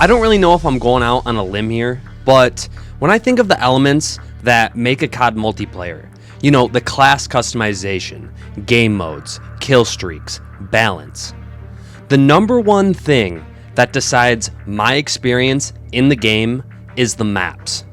I don't really know if I'm going out on a limb here, but when I think of the elements that make a CoD multiplayer, you know, the class customization, game modes, kill streaks, balance, the number one thing that decides my experience in the game is the maps.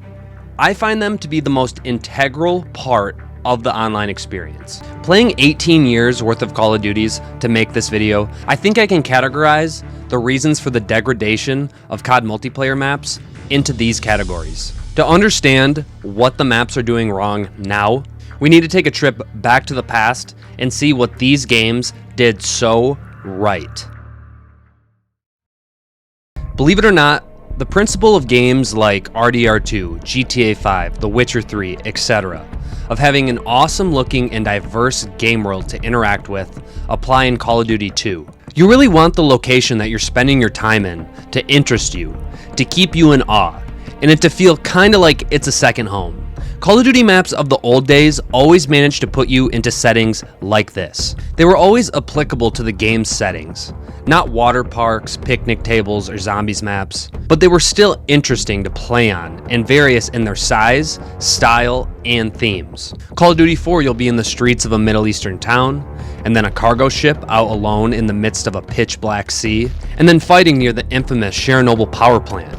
I find them to be the most integral part of the online experience. Playing 18 years worth of Call of Duties to make this video, I think I can categorize the reasons for the degradation of CoD multiplayer maps into these categories. To understand what the maps are doing wrong now, we need to take a trip back to the past and see what these games did so right. Believe it or not, the principle of games like RDR2, GTA 5, The Witcher 3, etc., of having an awesome looking and diverse game world to interact with apply in Call of Duty 2. You really want the location that you're spending your time in to interest you, to keep you in awe, and it to feel kinda like it's a second home. Call of Duty maps of the old days always managed to put you into settings like this. They were always applicable to the game's settings. Not water parks, picnic tables, or zombies maps, but they were still interesting to play on and various in their size, style, and themes. Call of Duty 4, you'll be in the streets of a Middle Eastern town, and then a cargo ship out alone in the midst of a pitch black sea, and then fighting near the infamous Chernobyl power plant.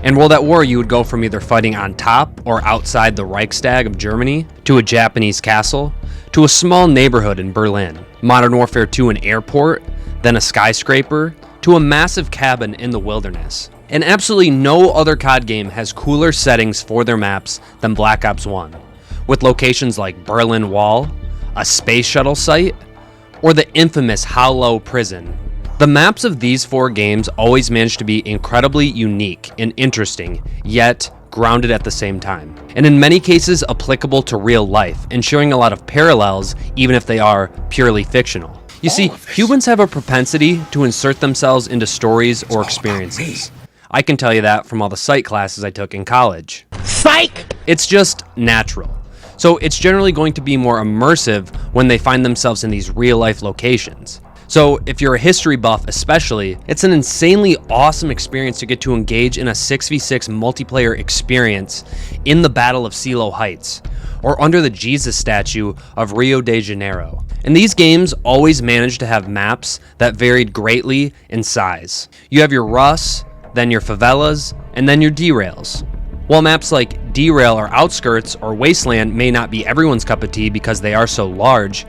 In World at War, you would go from either fighting on top or outside the Reichstag of Germany, to a Japanese castle, to a small neighborhood in Berlin. Modern Warfare 2, an airport, then a skyscraper, to a massive cabin in the wilderness. And absolutely no other CoD game has cooler settings for their maps than Black Ops 1, with locations like Berlin Wall, a space shuttle site, or the infamous Hollow Prison. The maps of these four games always manage to be incredibly unique and interesting, yet grounded at the same time, and in many cases applicable to real life, and showing a lot of parallels even if they are purely fictional. You see, humans have a propensity to insert themselves into stories or experiences. I can tell you that from all the psych classes I took in college. Psych! It's just natural. So it's generally going to be more immersive when they find themselves in these real life locations. So if you're a history buff especially, it's an insanely awesome experience to get to engage in a 6v6 multiplayer experience in the Battle of Silo Heights, or under the Jesus statue of Rio de Janeiro. And these games always managed to have maps that varied greatly in size. You have your Rus, then your favelas, and then your derails. While maps like Derail or Outskirts or Wasteland may not be everyone's cup of tea because they are so large,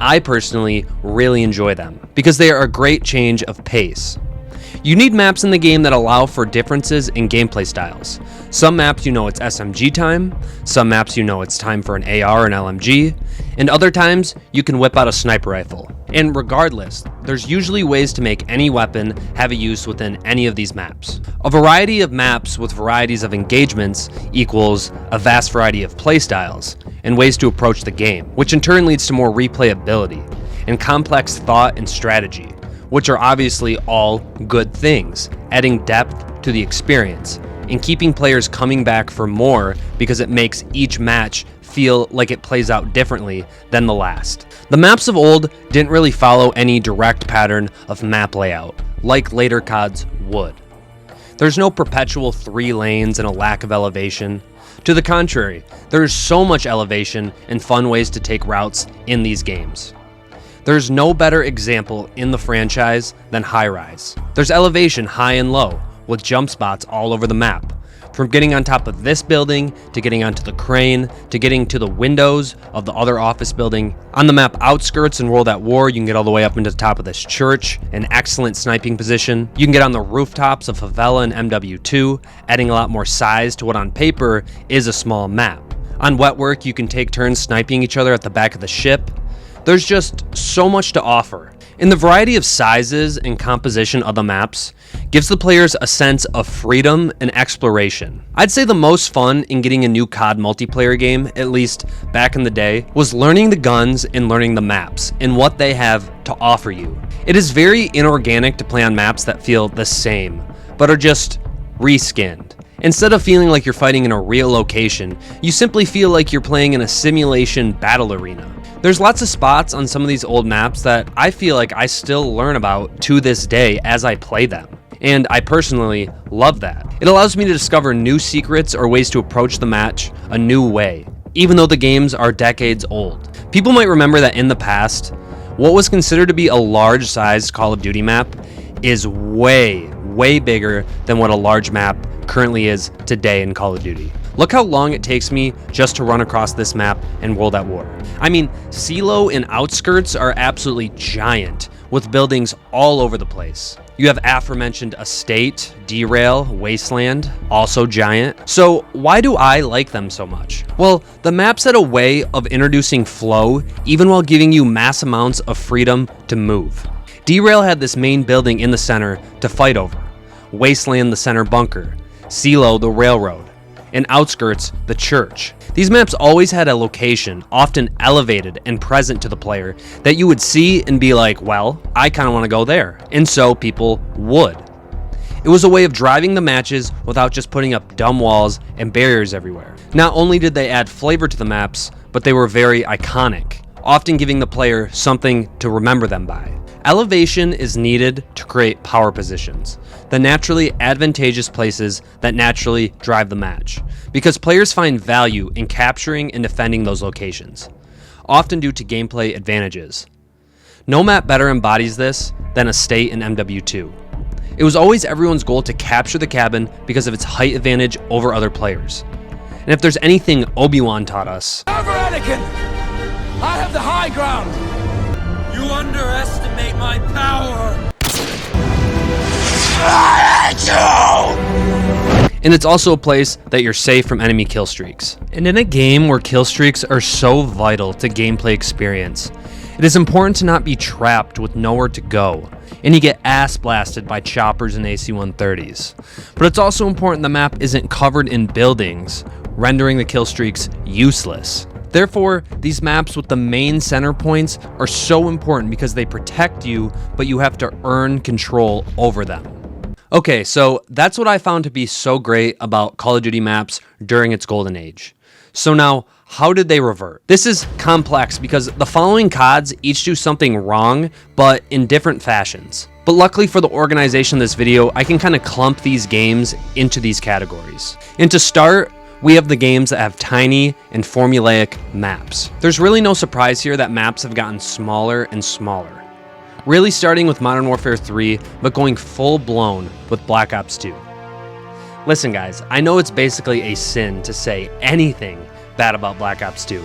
I personally really enjoy them because they are a great change of pace. You need maps in the game that allow for differences in gameplay styles. Some maps you know it's SMG time, some maps you know it's time for an AR and LMG, and other times you can whip out a sniper rifle. And regardless, there's usually ways to make any weapon have a use within any of these maps. A variety of maps with varieties of engagements equals a vast variety of playstyles and ways to approach the game, which in turn leads to more replayability and complex thought and strategy, which are obviously all good things, adding depth to the experience and keeping players coming back for more because it makes each match feel like it plays out differently than the last. The maps of old didn't really follow any direct pattern of map layout, like later CoDs would. There's no perpetual 3 lanes and a lack of elevation. To the contrary, there is so much elevation and fun ways to take routes in these games. There's no better example in the franchise than High Rise. There's elevation high and low, with jump spots all over the map. From getting on top of this building, to getting onto the crane, to getting to the windows of the other office building. On the map Outskirts in World at War, you can get all the way up into the top of this church, an excellent sniping position. You can get on the rooftops of Favela and MW2, adding a lot more size to what on paper is a small map. On Wetwork, you can take turns sniping each other at the back of the ship. There's just so much to offer. And the variety of sizes and composition of the maps gives the players a sense of freedom and exploration. I'd say the most fun in getting a new CoD multiplayer game, at least back in the day, was learning the guns and learning the maps and what they have to offer you. It is very inorganic to play on maps that feel the same, but are just reskinned. Instead of feeling like you're fighting in a real location, you simply feel like you're playing in a simulation battle arena. There's lots of spots on some of these old maps that I feel like I still learn about to this day as I play them. and I personally love that. It allows me to discover new secrets or ways to approach the match a new way, even though the games are decades old. People might remember that in the past, what was considered to be a large-sized Call of Duty map is way bigger than what a large map currently is today in Call of Duty. Look how long it takes me just to run across this map in World at War. I mean, Silo and Outskirts are absolutely giant, with buildings all over the place. You have aforementioned Estate, Derail, Wasteland, also giant. So why do I like them so much? Well, the maps had a way of introducing flow, even while giving you mass amounts of freedom to move. Derail had this main building in the center to fight over, Wasteland the center bunker, Silo the railroad, and Outskirts the church. These maps always had a location, often elevated and present to the player, that you would see and be like, well, I kind of want to go there. And so people would. It was a way of driving the matches without just putting up dumb walls and barriers everywhere. Not only did they add flavor to the maps, but they were very iconic, often giving the player something to remember them by. Elevation is needed to create power positions, the naturally advantageous places that naturally drive the match, because players find value in capturing and defending those locations, often due to gameplay advantages. No map better embodies this than Estate in MW2. It was always everyone's goal to capture the cabin because of its height advantage over other players. And if there's anything Obi-Wan taught us, Over Anakin! I have the high ground! You underestimate my power! and it's also a place that you're safe from enemy kill streaks. And in a game where kill streaks are so vital to gameplay experience, it is important to not be trapped with nowhere to go, and you get ass blasted by choppers and AC-130s. But it's also important the map isn't covered in buildings, rendering the kill streaks useless. Therefore, these maps with the main center points are so important because they protect you, but you have to earn control over them. Okay, so that's what I found to be so great about Call of Duty maps during its golden age. So now, how did they revert? This is complex because the following CODs each do something wrong, but in different fashions. But luckily for the organization of this video, I can kind of clump these games into these categories. And to start, we have the games that have tiny and formulaic maps. There's really no surprise here that maps have gotten smaller and smaller. Really starting with Modern Warfare 3, but going full blown with Black Ops 2. Listen guys, I know it's basically a sin to say anything bad about Black Ops 2,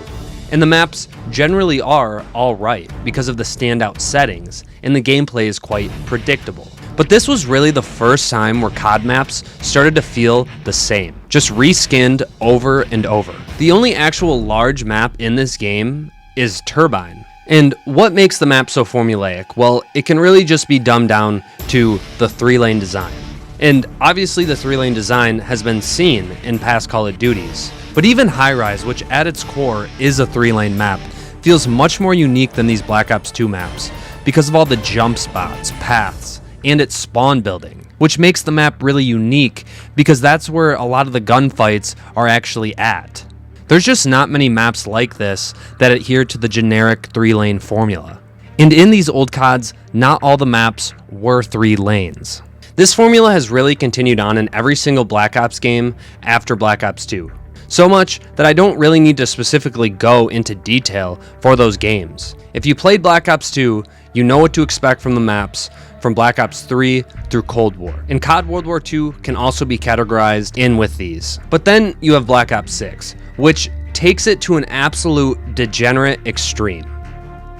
and the maps generally are alright because of the standout settings, and the gameplay is quite predictable. But this was really the first time where COD maps started to feel the same, just reskinned over and over. The only actual large map in this game is Turbine. And what makes the map so formulaic? Well, it can really just be dumbed down to the 3-lane design. And obviously the 3-lane design has been seen in past Call of Duties. But even High Rise, which at its core is a 3-lane map, feels much more unique than these Black Ops 2 maps because of all the jump spots, paths, and its spawn building, which makes the map really unique because that's where a lot of the gunfights are actually at. There's just not many maps like this that adhere to the generic 3-lane formula. And in these old CODs, not all the maps were 3 lanes. This formula has really continued on in every single Black Ops game after Black Ops 2. So much that I don't really need to specifically go into detail for those games. If you played Black Ops 2, you know what to expect from the maps from Black Ops 3 through Cold War. And COD World War II can also be categorized in with these. But then you have Black Ops 6, which takes it to an absolute degenerate extreme.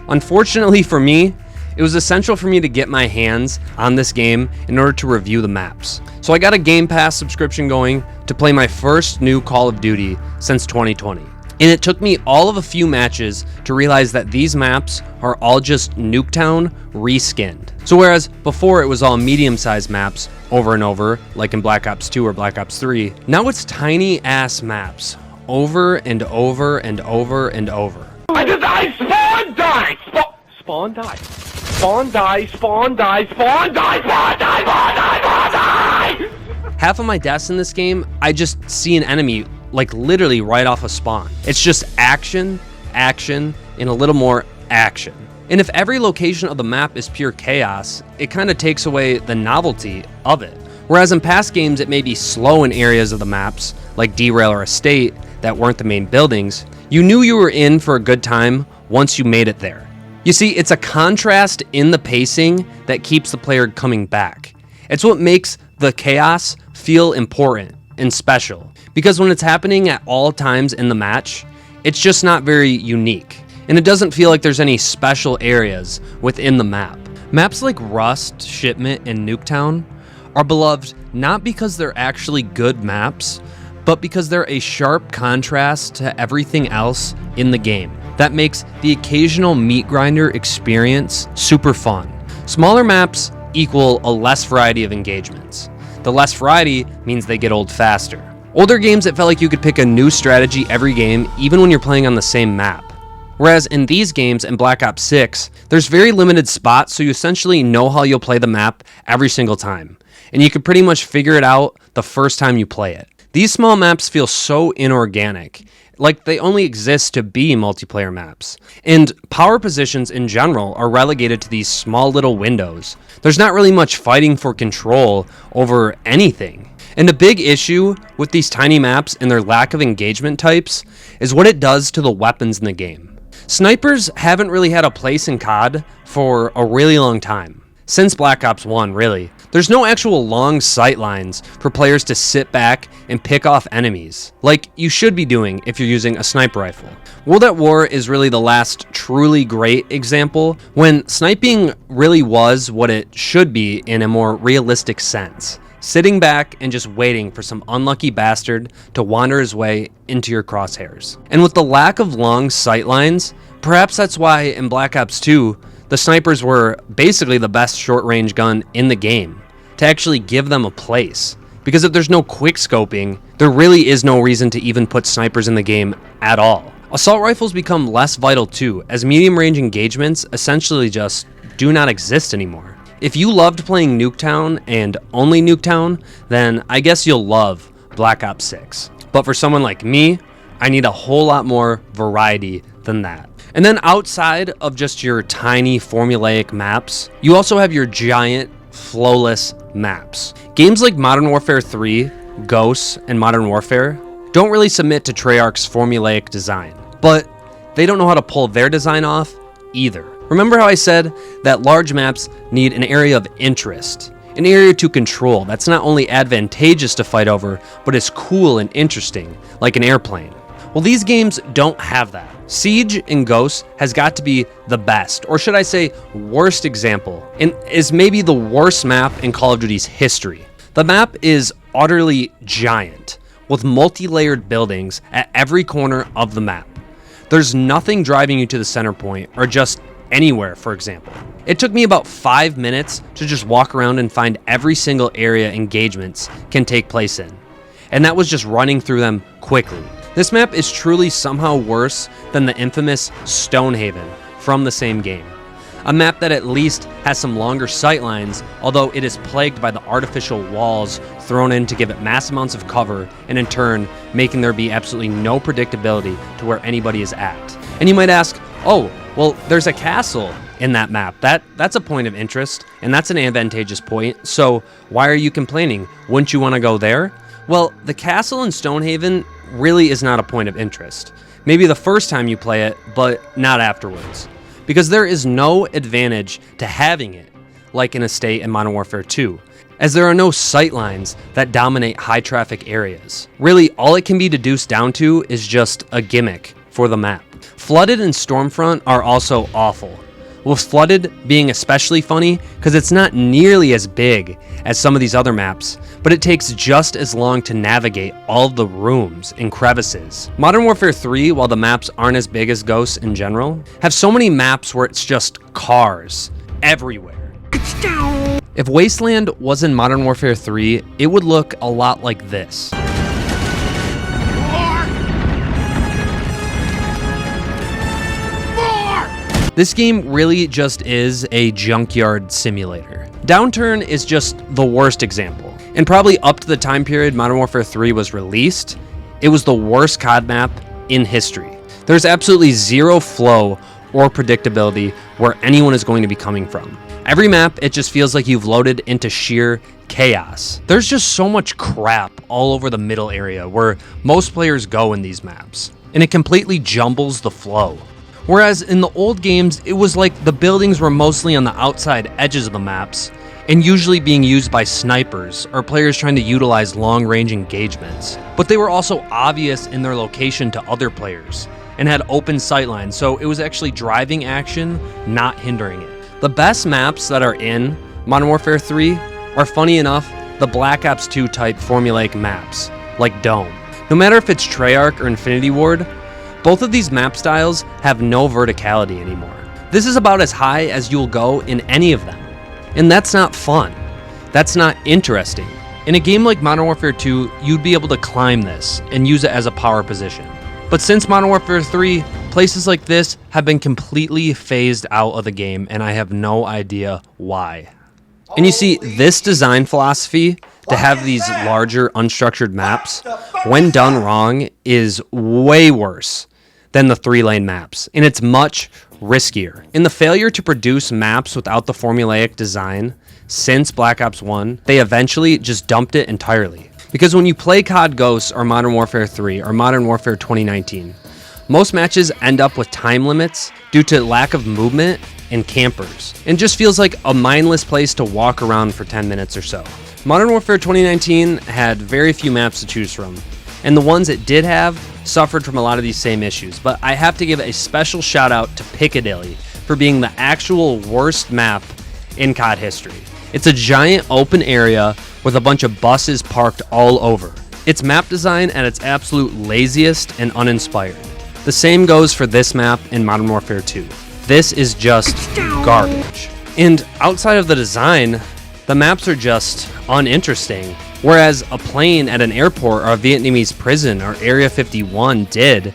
Unfortunately for me, it was essential for me to get my hands on this game in order to review the maps. So I got a Game Pass subscription going to play my first new Call of Duty since 2020. And it took me all of a few matches to realize that these maps are all just Nuketown reskinned. So whereas before it was all medium-sized maps over and over, like in Black Ops 2 or Black Ops 3, now it's tiny ass maps over and over and over and over. I die, spawn, die, spawn, die, spawn, die, spawn, die, spawn, die, spawn, die, spawn, die, spawn, die. Half of my deaths in this game, I just see an enemy like literally right off a spawn. It's just action, action, and a little more action. And if every location of the map is pure chaos, it kind of takes away the novelty of it. Whereas in past games it may be slow in areas of the maps, like Derail or Estate, that weren't the main buildings, you knew you were in for a good time once you made it there. You see, it's a contrast in the pacing that keeps the player coming back. It's what makes the chaos feel important and special, because when it's happening at all times in the match, it's just not very unique, and it doesn't feel like there's any special areas within the map. Maps like Rust, Shipment, and Nuketown are beloved not because they're actually good maps, but because they're a sharp contrast to everything else in the game that makes the occasional meat grinder experience super fun. Smaller maps equal a less variety of engagements. The less variety means they get old faster. Older games, it felt like you could pick a new strategy every game, even when you're playing on the same map. Whereas in these games, in Black Ops 6, there's very limited spots, so you essentially know how you'll play the map every single time. And you can pretty much figure it out the first time you play it. These small maps feel so inorganic, like they only exist to be multiplayer maps. And power positions in general are relegated to these small little windows. There's not really much fighting for control over anything. And a big issue with these tiny maps and their lack of engagement types is what it does to the weapons in the game. Snipers haven't really had a place in CoD for a really long time. Since Black Ops 1, really. There's no actual long sight lines for players to sit back and pick off enemies, like you should be doing if you're using a sniper rifle. World at War is really the last truly great example when sniping really was what it should be in a more realistic sense. Sitting back and just waiting for some unlucky bastard to wander his way into your crosshairs. And with the lack of long sight lines, perhaps that's why in Black Ops 2, the snipers were basically the best short-range gun in the game, to actually give them a place. Because if there's no quick scoping, there really is no reason to even put snipers in the game at all. Assault rifles become less vital too, as medium-range engagements essentially just do not exist anymore. If you loved playing Nuketown and only Nuketown, then I guess you'll love Black Ops 6. But for someone like me, I need a whole lot more variety than that. And then outside of just your tiny formulaic maps, you also have your giant flowless maps. Games like Modern Warfare 3, Ghosts, and Modern Warfare don't really submit to Treyarch's formulaic design, but they don't know how to pull their design off either. Remember how I said that large maps need an area of interest, an area to control that's not only advantageous to fight over, but is cool and interesting, like an airplane. Well, these games don't have that. Siege and Ghosts has got to be the best, or should I say worst example, and is maybe the worst map in Call of Duty's history. The map is utterly giant, with multi-layered buildings at every corner of the map. There's nothing driving you to the center point, or just anywhere, for example. It took me about 5 minutes to just walk around and find every single area engagements can take place in. And that was just running through them quickly. This map is truly somehow worse than the infamous Stonehaven from the same game. A map that at least has some longer sightlines, although it is plagued by the artificial walls thrown in to give it mass amounts of cover, and in turn, making there be absolutely no predictability to where anybody is at. And you might ask, oh, well, there's a castle in that map. That's a point of interest, and that's an advantageous point, so why are you complaining? Wouldn't you want to go there? Well, the castle in Stonehaven really is not a point of interest. Maybe the first time you play it, but not afterwards. Because there is no advantage to having it, like in Estate and Modern Warfare 2, as there are no sightlines that dominate high traffic areas. Really, all it can be deduced down to is just a gimmick for the map. Flooded and Stormfront are also awful, with Flooded being especially funny because it's not nearly as big as some of these other maps, but it takes just as long to navigate all the rooms and crevices. Modern Warfare 3, while the maps aren't as big as Ghosts in general, have so many maps where it's just cars everywhere. If Wasteland was in Modern Warfare 3, it would look a lot like this. This game really just is a junkyard simulator. Downturn is just the worst example. And probably up to the time period Modern Warfare 3 was released, it was the worst COD map in history. There's absolutely zero flow or predictability where anyone is going to be coming from. Every map, it just feels like you've loaded into sheer chaos. There's just so much crap all over the middle area where most players go in these maps, and it completely jumbles the flow. Whereas in the old games, it was like the buildings were mostly on the outside edges of the maps, and usually being used by snipers or players trying to utilize long-range engagements. But they were also obvious in their location to other players, and had open sightlines, so it was actually driving action, not hindering it. The best maps that are in Modern Warfare 3 are, funny enough, the Black Ops 2 type formulaic maps, like Dome. No matter if it's Treyarch or Infinity Ward, both of these map styles have no verticality anymore. This is about as high as you'll go in any of them. And that's not fun. That's not interesting. In a game like Modern Warfare 2, you'd be able to climb this and use it as a power position. But since Modern Warfare 3, places like this have been completely phased out of the game, and I have no idea why. And you see, this design philosophy to have these larger unstructured maps, when done wrong, is way worse than the 3-lane maps, and it's much riskier. In the failure to produce maps without the formulaic design since Black Ops 1, they eventually just dumped it entirely. Because when you play CoD Ghosts or Modern Warfare 3 or Modern Warfare 2019, most matches end up with time limits due to lack of movement and campers, and just feels like a mindless place to walk around for 10 minutes or so. Modern Warfare 2019 had very few maps to choose from, and the ones it did have suffered from a lot of these same issues, but I have to give a special shout out to Piccadilly for being the actual worst map in CoD history. It's a giant open area with a bunch of buses parked all over. It's map design at its absolute laziest and uninspired. The same goes for this map in Modern Warfare 2. This is just garbage. And outside of the design, the maps are just uninteresting. Whereas a plane at an airport or a Vietnamese prison or Area 51 did,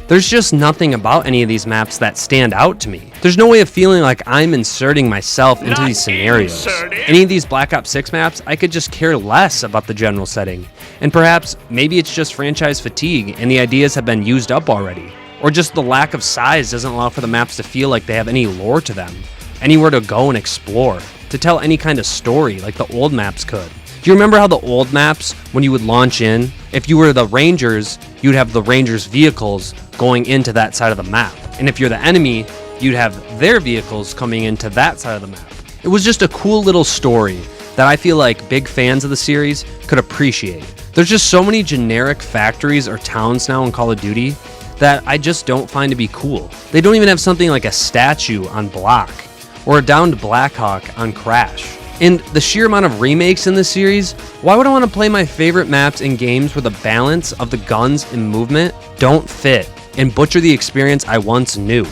there's just nothing about any of these maps that stand out to me. There's no way of feeling like I'm inserting myself into these scenarios. Any of these Black Ops 6 maps, I could just care less about the general setting. And perhaps, maybe it's just franchise fatigue and the ideas have been used up already. Or just the lack of size doesn't allow for the maps to feel like they have any lore to them, anywhere to go and explore, to tell any kind of story like the old maps could. Do you remember how the old maps, when you would launch in, if you were the Rangers, you'd have the Rangers' vehicles going into that side of the map. And if you're the enemy, you'd have their vehicles coming into that side of the map. It was just a cool little story that I feel like big fans of the series could appreciate. There's just so many generic factories or towns now in Call of Duty that I just don't find to be cool. They don't even have something like a statue on Block or a downed Blackhawk on Crash. And the sheer amount of remakes in this series, why would I want to play my favorite maps in games where the balance of the guns and movement don't fit and butcher the experience I once knew?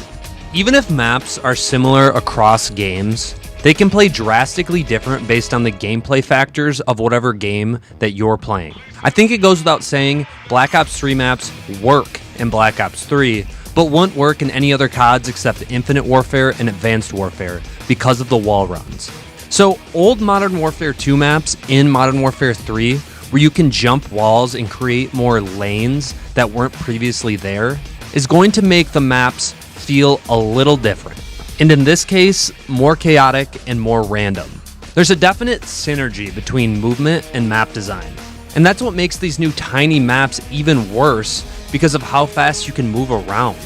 Even if maps are similar across games, they can play drastically different based on the gameplay factors of whatever game that you're playing. I think it goes without saying, Black Ops 3 maps work in Black Ops 3, but won't work in any other CODs except Infinite Warfare and Advanced Warfare because of the wall runs. So old Modern Warfare 2 maps in Modern Warfare 3, where you can jump walls and create more lanes that weren't previously there, is going to make the maps feel a little different. And in this case, more chaotic and more random. There's a definite synergy between movement and map design. And that's what makes these new tiny maps even worse because of how fast you can move around.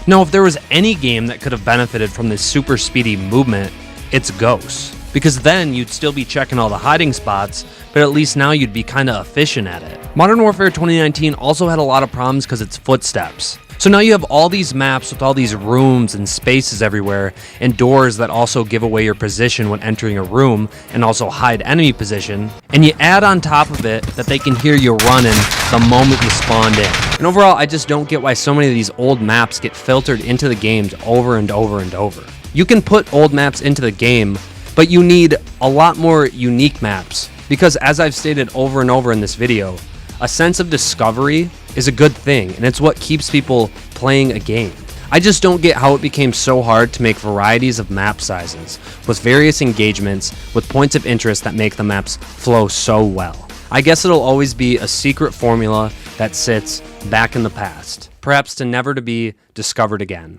Now, if there was any game that could have benefited from this super speedy movement, it's Ghosts. Because then you'd still be checking all the hiding spots, but at least now you'd be kinda efficient at it. Modern Warfare 2019 also had a lot of problems because it's footsteps. So now you have all these maps with all these rooms and spaces everywhere, and doors that also give away your position when entering a room and also hide enemy position, and you add on top of it that they can hear you running the moment you spawned in. And overall, I just don't get why so many of these old maps get filtered into the games over and over and over. You can put old maps into the game, but you need a lot more unique maps, because as I've stated over and over in this video, a sense of discovery is a good thing, and it's what keeps people playing a game. I just don't get how it became so hard to make varieties of map sizes, with various engagements, with points of interest that make the maps flow so well. I guess it'll always be a secret formula that sits back in the past, perhaps to never to be discovered again.